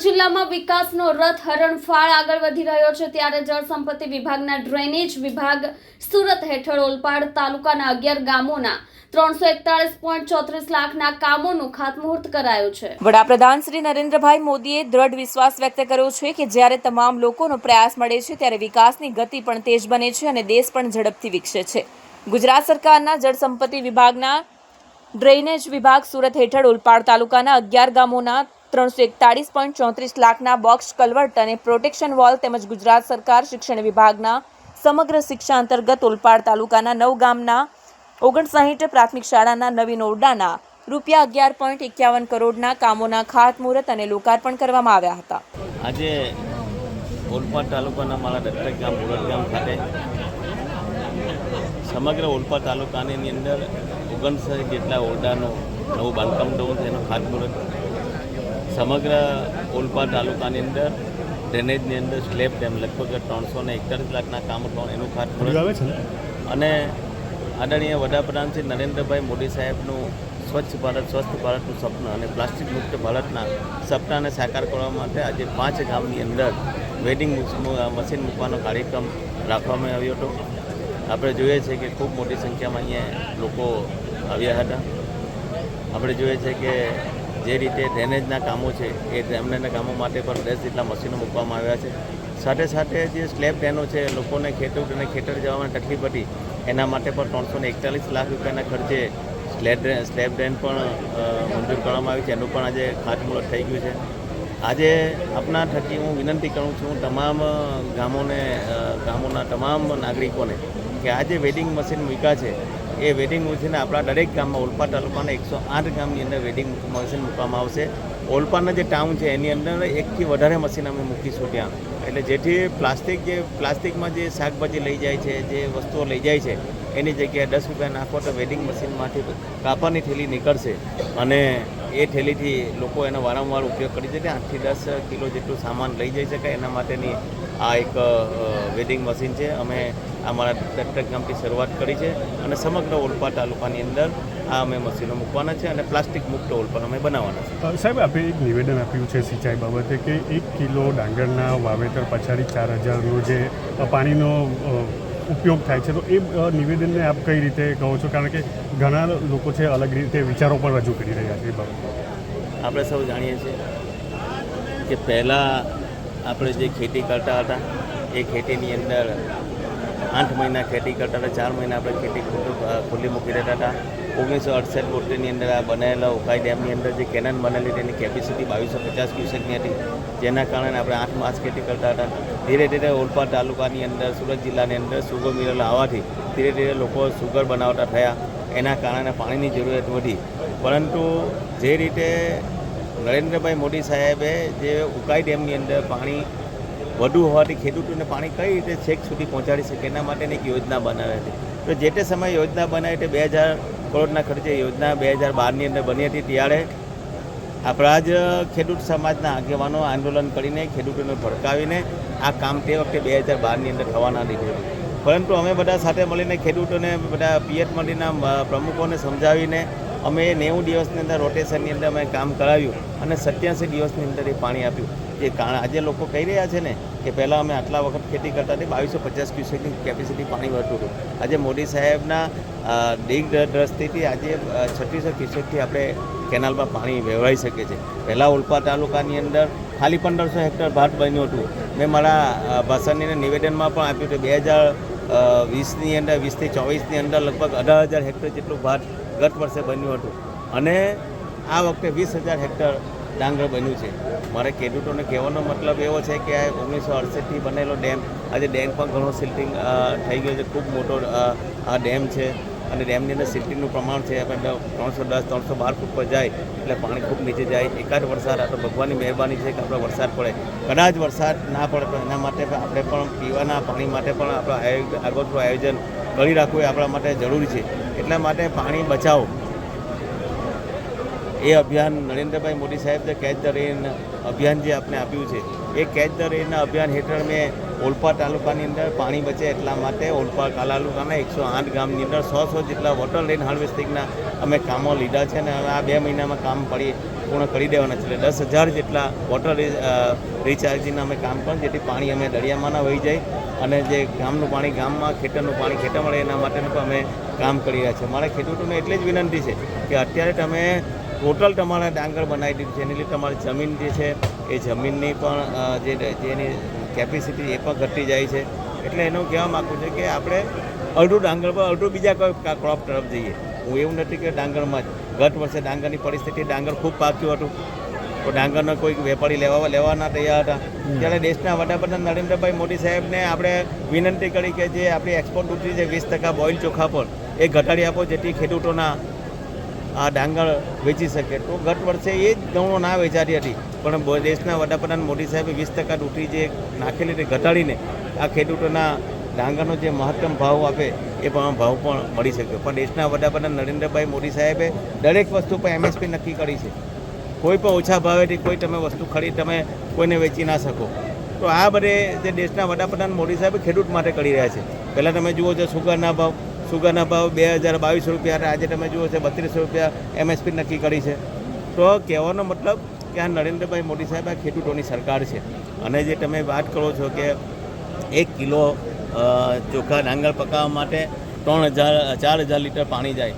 જિલ્લામાં વિકાસનો રથ હરણફાળ આગળ વધી રહ્યો છે ત્યારે જળસંપત્તિ વિભાગના ડ્રેનેજ વિભાગ સુરત હેઠળ ઓલપાડ તાલુકાના 11 ગામોના 341.34 લાખના કામોનું ખાતમુહૂર્ત કરાયું છે। વડાપ્રધાન શ્રી નરેન્દ્રભાઈ મોદીએ દ્રઢ વિશ્વાસ વ્યક્ત કર્યો છે કે જ્યારે તમામ લોકોનો પ્રયાસ મળે છે ત્યારે વિકાસની ગતિ પણ તેજ બને છે અને દેશ પણ ઝડપથી વિકસે છે। ગુજરાત સરકારના જળસંપત્તિ વિભાગના ડ્રેનેજ વિભાગ સુરત હેઠળ ઓલપાડ તાલુકાના 11 ગામોના 341.34 લાખના બોક્સ કલવર્ટ અને પ્રોટેક્શન વોલ તેમજ ગુજરાત સરકાર શિક્ષણ વિભાગના સમગ્ર શિક્ષા અંતર્ગત ઓલપાડ તાલુકાના 9 ગામના 59 પ્રાથમિક શાળાના નવીન ઓરડાના રૂપિયા 11.51 કરોડના કામોના ખાતમુહૂર્ત અને લોકાર્પણ કરવામાં આવ્યા હતા। આજે ઓલપાડ તાલુકાના મારા દત્તક ગામ બોરડ ગામ ખાતે સમગ્ર ઓલપાડ તાલુકાની અંદર 59 જેટલા ઓરડાનું નવું બાંધકામ થયું તેનું ખાતમુહૂર્ત, સમગ્ર ઓલપાડ તાલુકાની અંદર ડ્રેનેજની અંદર સ્લેબ ડેમ લગભગ 341 લાખના કામો થવાનું એનું ખાતમુહૂર્ત અને આદરણીય વડાપ્રધાન શ્રી નરેન્દ્રભાઈ મોદી સાહેબનું સ્વચ્છ ભારતનું સપનું અને પ્લાસ્ટિક મુક્ત ભારતના સપનાને સાકાર કરવા માટે આજે 5 ગામની અંદર વેડિંગ મશીન મૂકવાનો કાર્યક્રમ રાખવામાં આવ્યો હતો। આપણે જોઈએ છીએ કે ખૂબ મોટી સંખ્યામાં અહીંયા લોકો આવ્યા હતા। આપણે જોઈએ છીએ કે જે રીતે ડ્રેનેજના કામો છે એ ડ્રેનેજના કામો માટે પણ 10 જેટલા મશીનો મૂકવામાં આવ્યા છે। સાથે સાથે જે સ્લેબ ડ્રેનો છે લોકોને ખેતર જવામાં તકલીફ હતી એના માટે પણ 341 લાખ રૂપિયાના ખર્ચે સ્લેબ ડ્રેન પણ મંજૂર કરવામાં આવી છે, એનું પણ આજે ખાતમુહૂર્ત થઈ ગયું છે। આજે આપના થકી હું વિનંતી કરું છું તમામ ગામોના તમામ નાગરિકોને કે આજે વેડિંગ મશીન મૂક્યા છે એ વેડિંગ મશીન આપણા દરેક ગામમાં ઓલપાડ તાલુકાના 108 ગામની અંદર વેડિંગ મશીન મૂકવામાં આવશે। ઓલપાડના જે ટાઉન છે એની અંદર 1થી વધારે મશીન અમે મૂકીશું ત્યાં, એટલે જેથી પ્લાસ્ટિકમાં જે શાકભાજી લઈ જાય છે, જે વસ્તુઓ લઈ જાય છે એની જગ્યાએ 10 રૂપિયા નાખો તો વેડિંગ મશીનમાંથી કાપડની થેલી નીકળશે અને એ થેલીથી લોકો એનો વારંવાર ઉપયોગ કરી શકે, 8 થી 10 કિલો જેટલું સામાન લઈ જઈ શકાય એના માટેની આ એક વેડિંગ મશીન છે। અમે અમારા દત્તક ગામથી શરૂઆત કરી છે અને સમગ્ર ઓલપાડ તાલુકાની અંદર આ અમે મશીનો મૂકવાના છે અને પ્લાસ્ટિક મુક્ત ઓલપાડ અમે બનાવવાના છે। સાહેબ, આપણે એક નિવેદન આપ્યું છે સિંચાઈ બાબતે કે 1 કિલો ડાંગરના વાવેતર પછાડી 4000નો જે પાણીનો ઉપયોગ થાય છે, તો એ નિવેદનને આપ કઈ રીતે કહો છો? કારણ કે ઘણા લોકો છે અલગ રીતે વિચારો પણ રજૂ કરી રહ્યા છે એ બાબતે। આપણે સૌ જાણીએ છીએ કે પહેલાં આપણે જે ખેતી કરતા હતા એ ખેતીની અંદર 8 મહિના ખેતી કરતા હતા, 4 મહિના આપણે ખેતી ખુલ્લી મૂકી દેતા હતા। 1968-72ની અંદર આ બનાવેલા ઉકાઈ ડેમની અંદર જે કેનન બનેલી તેની કેપેસિટી 2250 ક્યુસેકની હતી, જેના કારણે આપણે 8 માસ ખેતી કરતા હતા। ધીરે ધીરે ઓલપાડ તાલુકાની અંદર સુરત જિલ્લાની અંદર સુગર મિલ આવવાથી ધીરે ધીરે લોકો સુગર બનાવતા થયા, એના કારણે પાણીની જરૂરિયાત વધી। પરંતુ જે રીતે નરેન્દ્રભાઈ મોદી સાહેબે જે ઉકાઈ ડેમની અંદર પાણી વધુ હોવાથી ખેડૂતોને પાણી કઈ રીતે છેક સુધી પહોંચાડી શકે એના માટેની એક યોજના બનાવી હતી। તો જે તે સમયે યોજના બનાવી તે 2000 કરોડના ખર્ચે યોજના 2012ની અંદર બની હતી। ત્યારે આપણા જ ખેડૂત સમાજના આગેવાનો આંદોલન કરીને ખેડૂતોને ભડકાવીને આ કામ તે વખતે 2012ની અંદર થવાના દીધું હતું, પરંતુ અમે બધા સાથે મળીને ખેડૂતોને બધા પિયત મંડળીના પ્રમુખોને સમજાવીને અમે 90 દિવસની અંદર રોટેશનની અંદર અમે કામ કરાવ્યું અને 87 દિવસની અંદર એ પાણી આપ્યું। જે કારણ આજે લોકો કહી રહ્યા છે ને કે પહેલાં અમે આટલા વખત ખેતી કરતા હતી 2250 ક્યુસેકની કેપેસિટી પાણી વધતું હતું, આજે મોદી સાહેબના દિગ્દ્રષ્ટિથી આજે 3600 ક્યુસેકથી આપણે કેનાલમાં પાણી વહેવાઈ શકે છે। પહેલાં ઓલપાડ તાલુકાની અંદર ખાલી 1500 હેક્ટર ભાત બન્યું હતું। મેં મારા ભાષણની નિવેદનમાં પણ આપ્યું કે 2020ની અંદર 20થી 24ની અંદર લગભગ 18000 હેક્ટર જેટલું ભાત ગત વર્ષે બન્યું હતું અને આ વખતે 20000 હેક્ટર ડાંગર બન્યું છે। મારે ખેડૂતોને કહેવાનો મતલબ એવો છે કે આ 1968થી બનેલો ડેમ આજે ડેમ પણ ઘણો સિલ્ટિંગ થઈ ગયો છે, ખૂબ મોટો આ ડેમ છે અને ડેમની અંદર સિલ્ટિંગનું પ્રમાણ છે આપણે 310-312 ફૂટ પર જાય એટલે પાણી ખૂબ નીચે જાય। એકાદ વરસાદ આ તો ભગવાનની મહેરબાની છે કે આપણો વરસાદ પડે, કદાચ વરસાદ ના પડે તો એના માટે આપણે પણ પીવાના પાણી માટે પણ આપણે આગોતરું આયોજન કરી રાખવું એ આપણા માટે જરૂરી છે। એટલા માટે પાણી બચાવો એ અભિયાન નરેન્દ્રભાઈ મોદી સાહેબ જે કેચ ધ રેન અભિયાન જે આપણે આપ્યું છે એ કેચ ધ રેનના અભિયાન હેઠળ મેં ઓલપાડ તાલુકાની અંદર પાણી બચે એટલા માટે ઓલપાડ તાલુકાના 108 ગામની અંદર 100 જેટલા વોટર રેન હાર્વેસ્ટિંગના અમે કામો લીધા છે અને હવે આ 2 મહિનામાં કામ પૂર્ણ કરી દેવાના છે. એટલે 10,000 જેટલા વોટર રિચાર્જિંગના અમે કામ પણ જેથી પાણી અમે દરિયામાં ના વહી જાય અને જે ગામનું પાણી ગામમાં, ખેતરનું પાણી ખેતર મળે એના માટેનું પણ અમે કામ કરી રહ્યા છીએ. મારા ખેડૂતોને એટલી જ વિનંતી છે કે અત્યારે તમે ટોટલ તમારા ડાંગર બનાવી દીધું છે, એની લીધે તમારી જમીન જે છે એ જમીનની પણ જેની કેપેસિટી એ પણ ઘટતી જાય છે. એટલે એનું કહેવા માગું છે કે આપણે અડધું ડાંગર પર અડધું બીજા કોઈ ક્રોપ તરફ જઈએ. હું એવું નથી કે ડાંગરમાં જ ગત વર્ષે ડાંગરની પરિસ્થિતિ, ડાંગર ખૂબ પાક્યું હતું તો ડાંગરનો કોઈ વેપારી લેવાના તૈયાર હતા. ત્યારે દેશના વડાપ્રધાન નરેન્દ્રભાઈ મોદી સાહેબને આપણે વિનંતી કરી કે જે આપણી એક્સપોર્ટ ડ્યુટી છે 20% બોઇલ ચોખા પર એ ઘટાડી આપો જેથી ખેડૂતોના આ ડાંગર વેચી શકે. તો ગત વર્ષે એ જ ઘઉં ના વેચાતી હતી પણ દેશના વડાપ્રધાન મોદી સાહેબે 20% ડ્યુટી જે નાખેલી તે ઘટાડીને આ ખેડૂતોના ડાંગરનો જે મહત્તમ ભાવ આપે એ પણ ભાવ પણ મળી શકે. પણ દેશના વડાપ્રધાન નરેન્દ્રભાઈ મોદી સાહેબે દરેક વસ્તુ પર MSP નક્કી કરી છે. કોઈ પણ ઓછા ભાવેથી કોઈ તમે વસ્તુ તમે કોઈને વેચી ના શકો. તો આ બધે જે દેશના વડાપ્રધાન મોદી સાહેબ ખેડૂત માટે કરી રહ્યા છે. પહેલાં તમે જુઓ છો સુગરના ભાવ 2022 રૂપિયા, આજે તમે જુઓ છો 32 રૂપિયા MSP નક્કી કરી છે. તો કહેવાનો મતલબ કે આ નરેન્દ્રભાઈ મોદી સાહેબ આ ખેડૂતોની સરકાર છે. અને જે તમે વાત કરો છો કે 1 કિલો ચોખા ડાંગર પકાવવા માટે 4,000 લીટર પાણી જાય